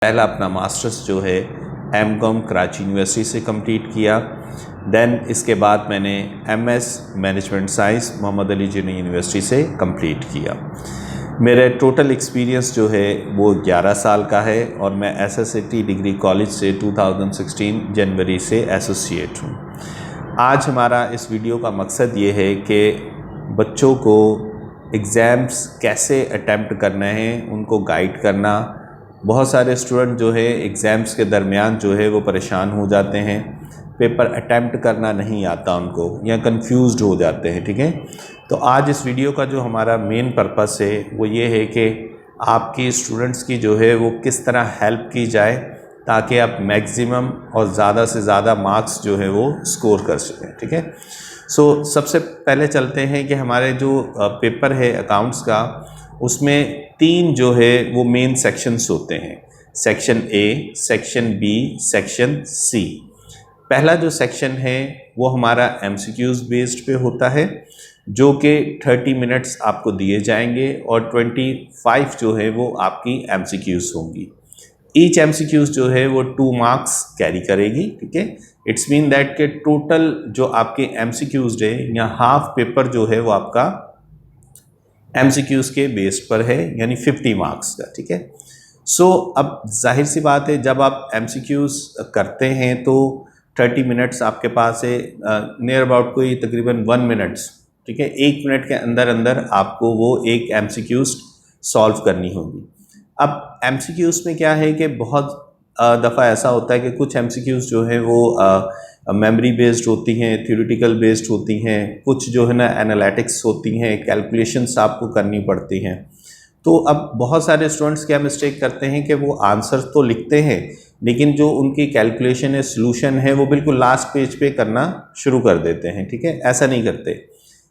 पहला अपना मास्टर्स जो है एमकॉम कराची यूनिवर्सिटी से कंप्लीट किया। देन इसके बाद मैंने MS management science Mohammad Ali Jinnah university से कंप्लीट किया। मेरा टोटल एक्सपीरियंस जो है वो 11 साल का है और मैं एसएससीटी डिग्री कॉलेज से 2016 जनवरी से एसोसिएट हूँ। आज हमारा इस वीडियो का मकसद ये है कि बच्चों को एग्ज़ाम्स कैसे अटैम्प्ट करना है उनको गाइड करना। बहुत सारे स्टूडेंट जो है एग्ज़ाम्स के दरमियान जो है वो परेशान हो जाते हैं, पेपर अटैम्प्ट करना नहीं आता उनको या कंफ्यूज्ड हो जाते हैं। ठीक है, तो आज इस वीडियो का जो हमारा मेन पर्पस है वो ये है कि आपकी स्टूडेंट्स की जो है वो किस तरह हेल्प की जाए ताकि आप मैक्सिमम और ज़्यादा से ज़्यादा मार्क्स जो है वो स्कोर कर सकें। ठीक है, सबसे पहले चलते हैं कि हमारे जो पेपर है अकाउंट्स का, उसमें 3 जो है वो मेन सेक्शंस होते हैं, section A, section B, section C. पहला जो सेक्शन है वो हमारा एमसीक्यूज़ बेस्ड पे होता है जो कि 30 मिनट्स आपको दिए जाएंगे और 25 जो है वो आपकी एमसीक्यूज़ होंगी। ईच एमसीक्यूज़ जो है वो 2 मार्क्स कैरी करेगी। ठीक है, इट्स मीन दैट के टोटल जो आपके एमसीक्यूज़ है या हाफ पेपर जो है वो आपका एमसीक्यूज़ के बेस्ड पर है, यानी 50 मार्क्स का। ठीक है, अब जाहिर सी बात है जब आप एमसीक्यूज़ करते हैं तो 30 मिनट्स आपके पास है, नियर अबाउट कोई तकरीबन 1 मिनट्स। ठीक है, 1 मिनट के अंदर अंदर आपको वो एक एमसीक्यूज़ सॉल्व करनी होगी। अब एमसीक्यूज़ में क्या है कि बहुत दफ़ा ऐसा होता है कि कुछ एमसीक्यूज़ जो है वो मेमोरी बेस्ड होती हैं, थ्योरेटिकल बेस्ड होती हैं, कुछ जो है ना एनालिटिक्स होती हैं, कैलकुलेशंस आपको करनी पड़ती हैं। तो अब बहुत सारे स्टूडेंट्स क्या मिस्टेक करते हैं कि वो आंसर तो लिखते हैं लेकिन जो उनकी कैलकुलेशन है, सॉल्यूशन है, वो बिल्कुल लास्ट पेज पे करना शुरू कर देते हैं। ठीक है, ऐसा नहीं करते।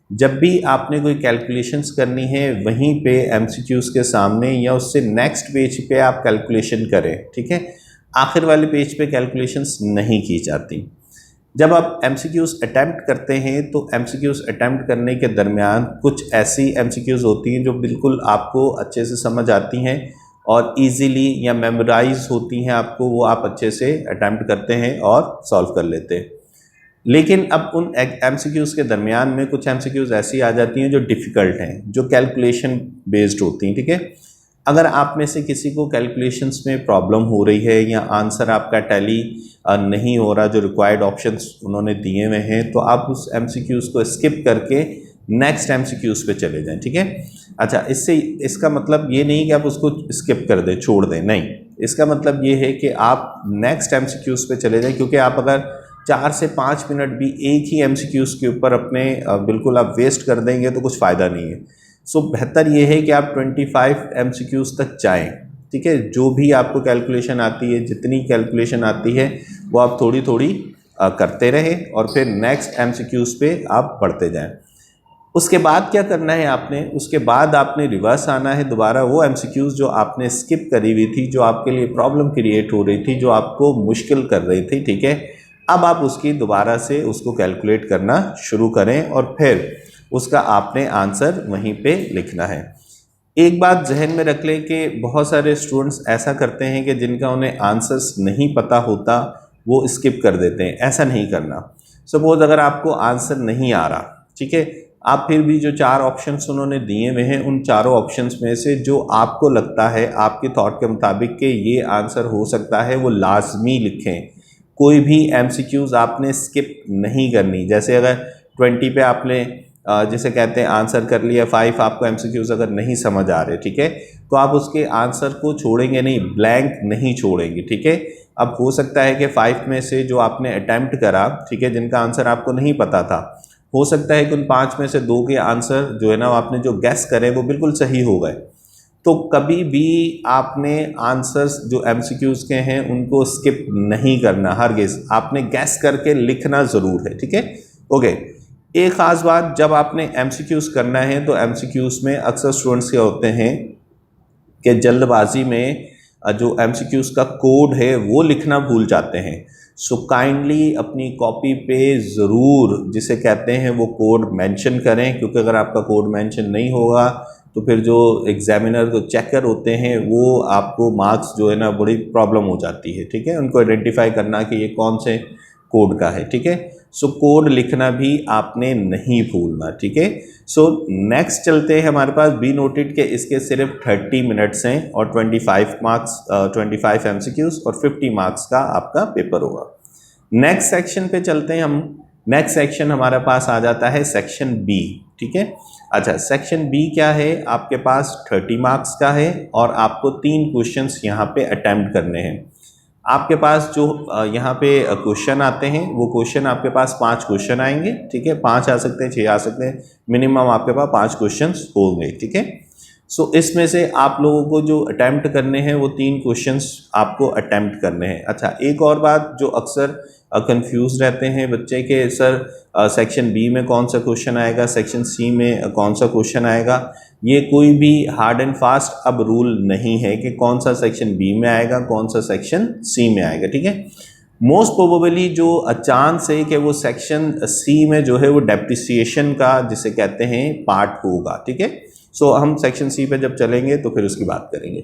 जब भी आपने कोई कैलकुलेशंस करनी है वहीं पे एमसीक्यूज़ के सामने या उससे नेक्स्ट पेज पे आप कैलकुलेशन करें। ठीक है, आखिर वाले पेज पे कैलकुलेशंस नहीं की जाती। जब आप एमसीक्यूज़ अटैम्प्ट करते हैं तो एमसीक्यूज़ अटैम्प्ट करने के दरमियान कुछ ऐसी एमसीक्यूज़ होती हैं जो बिल्कुल आपको अच्छे से समझ आती हैं और इजीली या मेमोराइज होती हैं आपको, वो आप अच्छे से अटैम्प्ट करते हैं और सॉल्व कर लेते हैं। लेकिन अब उन एमसीक्यूज़ के दरमियान में कुछ एमसीक्यूज़ ऐसी आ जाती हैं जो डिफ़िकल्ट हैं, जो कैलकुलेशन बेस्ड होती हैं। ठीक है, अगर आप में से किसी को कैलकुलेशंस में प्रॉब्लम हो रही है या आंसर आपका टैली नहीं हो रहा जो रिक्वायर्ड ऑप्शंस उन्होंने दिए हुए हैं, तो आप उस एमसीक्यूज़ को स्किप करके नेक्स्ट एमसीक्यूज़ पे चले जाएं। ठीक है, अच्छा, इसका मतलब ये नहीं कि आप उसको स्किप कर दें, छोड़ दें, नहीं। इसका मतलब ये है कि आप नेक्स्ट एमसीक्यूज़ पे चले जाएं, क्योंकि आप अगर 4 से 5 मिनट भी एक ही एमसीक्यूज़ के ऊपर अपने बिल्कुल आप वेस्ट कर देंगे तो कुछ फ़ायदा नहीं है। बेहतर ये है कि आप 25 एमसीक्यूज़ तक जाएं। ठीक है, जो भी आपको कैलकुलेशन आती है, जितनी कैलकुलेशन आती है वो आप थोड़ी थोड़ी करते रहें और फिर नेक्स्ट एमसीक्यूज़ पे आप बढ़ते जाएं। उसके बाद क्या करना है आपने, उसके बाद आपने रिवर्स आना है, दोबारा वो एमसीक्यूज़ जो आपने स्किप करी हुई थी, जो आपके लिए प्रॉब्लम क्रिएट हो रही थी, जो आपको मुश्किल कर रही थी। ठीक है, अब आप उसकी दोबारा से उसको कैलकुलेट करना शुरू करें और फिर उसका आपने आंसर वहीं पे लिखना है। एक बात जहन में रख लें कि बहुत सारे स्टूडेंट्स ऐसा करते हैं कि जिनका उन्हें आंसर्स नहीं पता होता वो स्किप कर देते हैं। ऐसा नहीं करना। सपोज़ अगर आपको आंसर नहीं आ रहा, ठीक है, आप फिर भी जो 4 ऑप्शंस उन्होंने दिए हुए हैं उन चारों ऑप्शंस में से जो आपको लगता है आपके थॉट के मुताबिक कि ये आंसर हो सकता है वो लाजमी लिखें। कोई भी एमसीक्यूज़ आपने स्किप नहीं करनी। जैसे अगर 20 पे आपने जिसे कहते हैं आंसर कर लिया, 5 आपको एमसीक्यूज़ अगर नहीं समझ आ रहे, ठीक है, तो आप उसके आंसर को छोड़ेंगे नहीं, ब्लैंक नहीं छोड़ेंगे। ठीक है, अब हो सकता है कि 5 में से जो आपने अटैम्प्ट करा, ठीक है, जिनका आंसर आपको नहीं पता था, हो सकता है कि उन 5 में से 2 के आंसर जो है ना आपने जो गैस करे वो बिल्कुल सही हो गए। तो कभी भी आपने आंसर्स जो एमसीक्यूज़ के हैं उनको स्किप नहीं करना, हरगिज़ आपने गैस करके लिखना ज़रूर है। ठीक है, ओके। एक ख़ास बात, जब आपने एमसीक्यूज़ करना है तो एमसीक्यूज़ में अक्सर स्टूडेंट्स क्या होते हैं कि जल्दबाजी में जो एमसीक्यूज़ का कोड है वो लिखना भूल जाते हैं। काइंडली अपनी कॉपी पे ज़रूर जिसे कहते हैं वो कोड मेंशन करें, क्योंकि अगर आपका कोड मेंशन नहीं होगा तो फिर जो एग्जामिनर जो चेकर होते हैं वो आपको मार्क्स जो है ना बड़ी प्रॉब्लम हो जाती है, ठीक है, उनको आइडेंटिफाई करना कि ये कौन से कोड का है, ठीक है। सो कोड लिखना भी आपने नहीं भूलना, ठीक है। सो नेक्स्ट चलते हैं, हमारे पास बी नोटेड के इसके सिर्फ 30 मिनट्स हैं और 25 मार्क्स 25 एमसीक्यूज और 50 मार्क्स का आपका पेपर होगा। नेक्स्ट सेक्शन पे चलते हैं हम। नेक्स्ट सेक्शन हमारे पास आ जाता है सेक्शन बी, ठीक है। अच्छा, सेक्शन बी क्या है, आपके पास 30 मार्क्स का है और आपको 3 क्वेश्चंस यहाँ पे अटेम्प्ट करने हैं। आपके पास जो यहाँ पे क्वेश्चन आते हैं वो क्वेश्चन आपके पास 5 क्वेश्चन आएंगे, ठीक है, 5 आ सकते हैं, 6 आ सकते हैं, मिनिमम आपके पास 5 क्वेश्चन होंगे, ठीक है। सो इसमें से आप लोगों को जो अटैम्प्ट करने हैं वो 3 क्वेश्चंस आपको अटैम्प्ट करने हैं। अच्छा, एक और बात जो अक्सर कंफ्यूज रहते हैं बच्चे के, सर सेक्शन बी में कौन सा क्वेश्चन आएगा, सेक्शन सी में कौन सा क्वेश्चन आएगा, ये कोई भी हार्ड एंड फास्ट अब रूल नहीं है कि कौन सा सेक्शन बी में आएगा कौन सा सेक्शन सी में आएगा, ठीक है। मोस्ट प्रोबेबली जो चांस है कि वो सेक्शन सी में जो है वो डेप्रिसिएशन का जिसे कहते हैं पार्ट होगा, ठीक है। सो हम सेक्शन सी पे जब चलेंगे तो फिर उसकी बात करेंगे।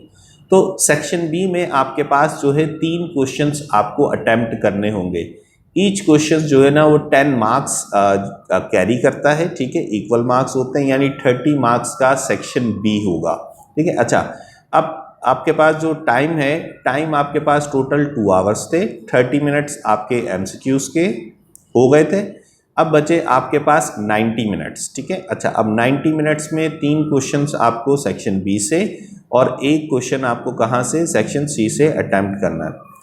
तो सेक्शन बी में आपके पास जो है 3 क्वेश्चंस आपको अटेम्प्ट करने होंगे। ईच क्वेश्चन जो है ना वो 10 मार्क्स कैरी करता है, ठीक है, इक्वल मार्क्स होते हैं, यानी 30 मार्क्स का सेक्शन बी होगा, ठीक है। अच्छा, अब आपके पास जो टाइम है, टाइम आपके पास टोटल 2 आवर्स थे, 30 मिनट्स आपके एमसीक्यूज के हो गए थे, अब बचे आपके पास 90 मिनट्स, ठीक है। अच्छा, अब 90 मिनट्स में 3 क्वेश्चंस आपको सेक्शन बी से और 1 क्वेश्चन आपको कहाँ से, सेक्शन सी से अटेम्प्ट करना है।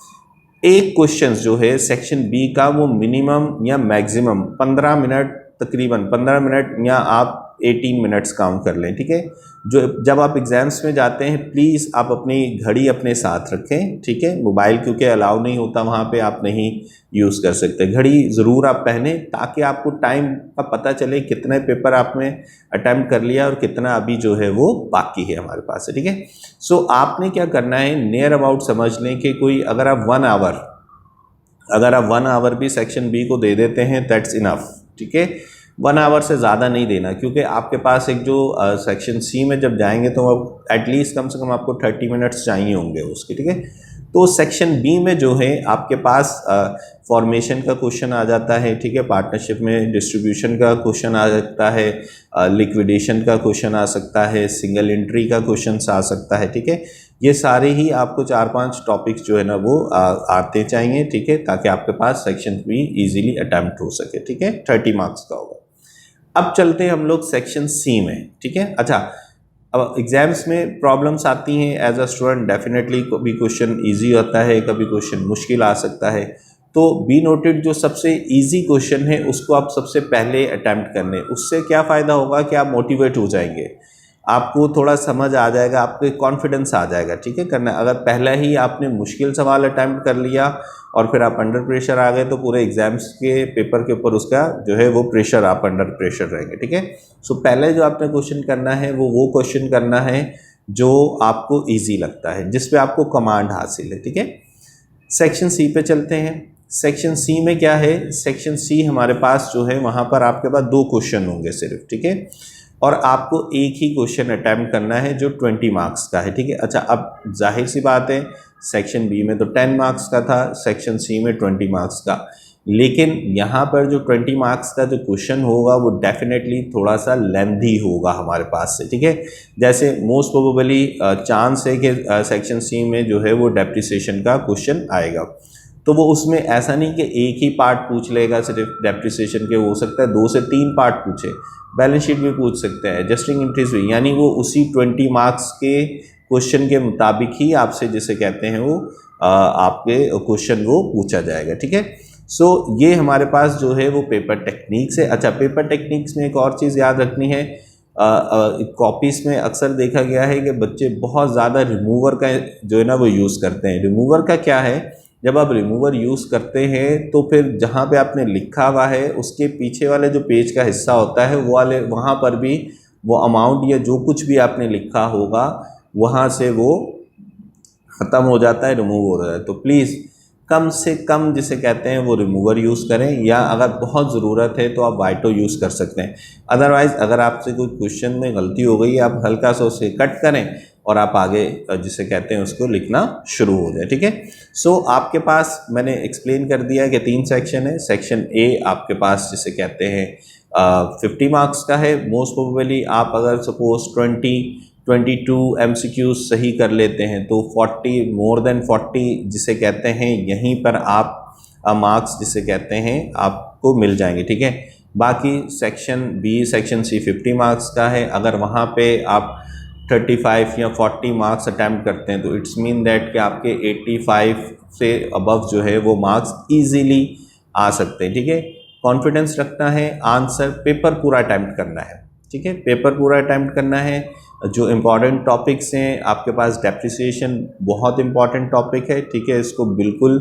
एक क्वेश्चन जो है सेक्शन बी का वो मिनिमम या मैक्सिमम 15 मिनट, तकरीबन 15 मिनट या आप 18 मिनट्स काउंट कर लें, ठीक है। जो जब आप एग्ज़ाम्स में जाते हैं प्लीज़ आप अपनी घड़ी अपने साथ रखें, ठीक है, मोबाइल क्योंकि अलाउ नहीं होता वहाँ पे, आप नहीं यूज़ कर सकते, घड़ी ज़रूर आप पहने ताकि आपको टाइम का पता चले कितने पेपर आपने अटैम्प्ट कर लिया और कितना अभी जो है वो बाकी है हमारे पास, ठीक है। सो आपने क्या करना है, नियर अबाउट समझ लें कि कोई अगर आप 1 आवर भी सेक्शन बी को दे देते हैं दैट्स इनफ, ठीक है। 1 आवर से ज़्यादा नहीं देना, क्योंकि आपके पास एक जो सेक्शन सी में जब जाएंगे तो एटलीस्ट कम से कम आपको 30 मिनट्स चाहिए होंगे उसके, ठीक है। तो सेक्शन बी में जो है आपके पास फॉर्मेशन का क्वेश्चन आ जाता है, ठीक है, पार्टनरशिप में डिस्ट्रीब्यूशन का क्वेश्चन आ सकता है, लिक्विडेशन का क्वेश्चन आ सकता है, सिंगल एंट्री का क्वेश्चन आ सकता है, ठीक है। ये सारे ही आपको 4-5 टॉपिक्स जो है ना वो आते चाहिए, ठीक है, ताकि आपके पास सेक्शन बी इजीली अटैम्प्ट हो सके, ठीक है, 30 मार्क्स का होगा। अब चलते हैं हम लोग सेक्शन सी में, ठीक है। अच्छा, अब एग्जाम्स में प्रॉब्लम्स आती हैं एज अ स्टूडेंट, डेफिनेटली कभी क्वेश्चन इजी होता है, कभी क्वेश्चन मुश्किल आ सकता है। तो बी नोटेड जो सबसे इजी क्वेश्चन है उसको आप सबसे पहले अटैम्प्ट करने, उससे क्या फ़ायदा होगा कि आप मोटिवेट हो जाएंगे, आपको थोड़ा समझ आ जाएगा, आपको कॉन्फिडेंस आ जाएगा, ठीक है, करना। अगर पहला ही आपने मुश्किल सवाल अटैम्प्ट कर लिया और फिर आप अंडर प्रेशर आ गए तो पूरे एग्जाम्स के पेपर के ऊपर उसका जो है वो प्रेशर, आप अंडर प्रेशर रहेंगे, ठीक है। सो पहले जो आपने क्वेश्चन करना है वो क्वेश्चन करना है जो आपको ईजी लगता है, जिस पे आपको कमांड हासिल है, ठीक है। सेक्शन सी पे चलते हैं। सेक्शन सी में क्या है, सेक्शन सी हमारे पास जो है वहाँ पर आपके पास 2 क्वेश्चन होंगे सिर्फ, ठीक है, और आपको एक ही क्वेश्चन अटैम्प्ट करना है जो 20 मार्क्स का है, ठीक है। अच्छा, अब जाहिर सी बात है सेक्शन बी में तो 10 मार्क्स का था, सेक्शन सी में 20 मार्क्स का, लेकिन यहाँ पर जो 20 मार्क्स का जो क्वेश्चन होगा वो डेफिनेटली थोड़ा सा लेंथी होगा हमारे पास से, ठीक है। जैसे मोस्ट प्रोबेबली चांस है कि सेक्शन सी में जो है वो डेप्रिसिएशन का क्वेश्चन आएगा, तो वो उसमें ऐसा नहीं कि एक ही पार्ट पूछ लेगा सिर्फ डेप्रिसिएशन के, हो सकता है 2 से 3 पार्ट पूछे, बैलेंस शीट भी पूछ सकते हैं, एडजस्टिंग एंट्रीज भी, यानी वो उसी 20 मार्क्स के क्वेश्चन के मुताबिक ही आपसे जिसे कहते हैं वो आपके क्वेश्चन वो पूछा जाएगा, ठीक है। सो ये हमारे पास जो है वो पेपर टेक्निक्स है। अच्छा, पेपर टेक्निक्स में एक और चीज़ याद रखनी है, कॉपीज़ में अक्सर देखा गया है कि बच्चे बहुत ज़्यादा रिमूवर का जो है ना वो यूज़ करते हैं। रिमूवर का क्या है, जब आप रिमूवर यूज़ करते हैं तो फिर जहाँ पे आपने लिखा हुआ है उसके पीछे वाले जो पेज का हिस्सा होता है वो वाले, वहाँ पर भी वो अमाउंट या जो कुछ भी आपने लिखा होगा वहाँ से वो ख़त्म हो जाता है, रिमूव हो जाता है। तो प्लीज़ कम से कम जिसे कहते हैं वो रिमूवर यूज़ करें, या अगर बहुत ज़रूरत है तो आप वाइटो यूज़ कर सकते हैं। अदरवाइज़ अगर आपसे कोई क्वेश्चन में गलती हो गई, आप हल्का सा उसे कट करें और आप आगे जिसे कहते हैं उसको लिखना शुरू हो जाए, ठीक है। सो आपके पास मैंने एक्सप्लेन कर दिया कि 3 सेक्शन है। सेक्शन ए आपके पास जिसे कहते हैं 50 मार्क्स का है। मोस्ट प्रोबेबली आप अगर सपोज 22 MCQs सही कर लेते हैं तो 40 मोर देन 40 जिसे कहते हैं यहीं पर आप मार्क्स जिसे कहते हैं आपको मिल जाएंगे, ठीक है। बाकी section B section C 50 marks का है। अगर वहाँ पे आप 35 या 40 मार्क्स अटैम्प्ट करते हैं तो इट्स मीन दैट कि आपके 85 से अबव जो है वो मार्क्स ईजीली आ सकते हैं, ठीक है। कॉन्फिडेंस रखना है, आंसर पेपर पूरा अटैम्प्ट करना है, ठीक है। पेपर पूरा अटैम्प्ट करना है। जो इम्पॉर्टेंट टॉपिक्स हैं आपके पास, डेप्रिसिएशन बहुत इम्पॉर्टेंट टॉपिक है, ठीक है। इसको बिल्कुल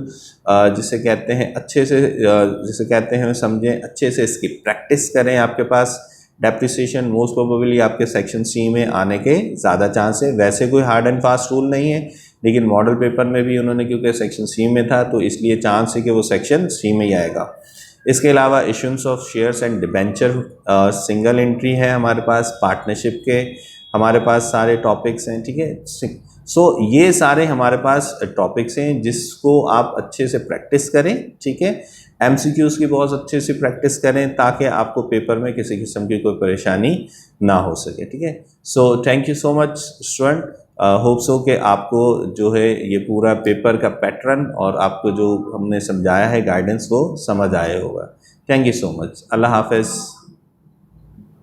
जिसे कहते हैं अच्छे से जिसे कहते हैं समझें, अच्छे से इसकी प्रैक्टिस करें। आपके पास डेप्रिसिएशन मोस्ट प्रोबेबली आपके सेक्शन सी में आने के ज़्यादा चांस है। वैसे कोई हार्ड एंड फास्ट रूल नहीं है, लेकिन मॉडल पेपर में भी उन्होंने क्योंकि सेक्शन सी में था तो इसलिए चांस है कि वो सेक्शन सी में ही आएगा। इसके अलावा issuance of shares and debenture single entry है हमारे पास, पार्टनरशिप के हमारे पास सारे टॉपिक्स हैं, ठीक है। सो ये सारे हमारे पास टॉपिक्स हैं जिसको आप अच्छे से प्रैक्टिस करें, ठीक है। MCQs की बहुत अच्छे से प्रैक्टिस करें ताकि आपको पेपर में किसी किस्म की कोई परेशानी ना हो सके, ठीक है। So thank you so much student. Hope so कि आपको जो है ये पूरा पेपर का पैटर्न और आपको जो हमने समझाया है गाइडेंस वो समझ आया होगा। Thank you so much. अल्लाह हाफ़िज़।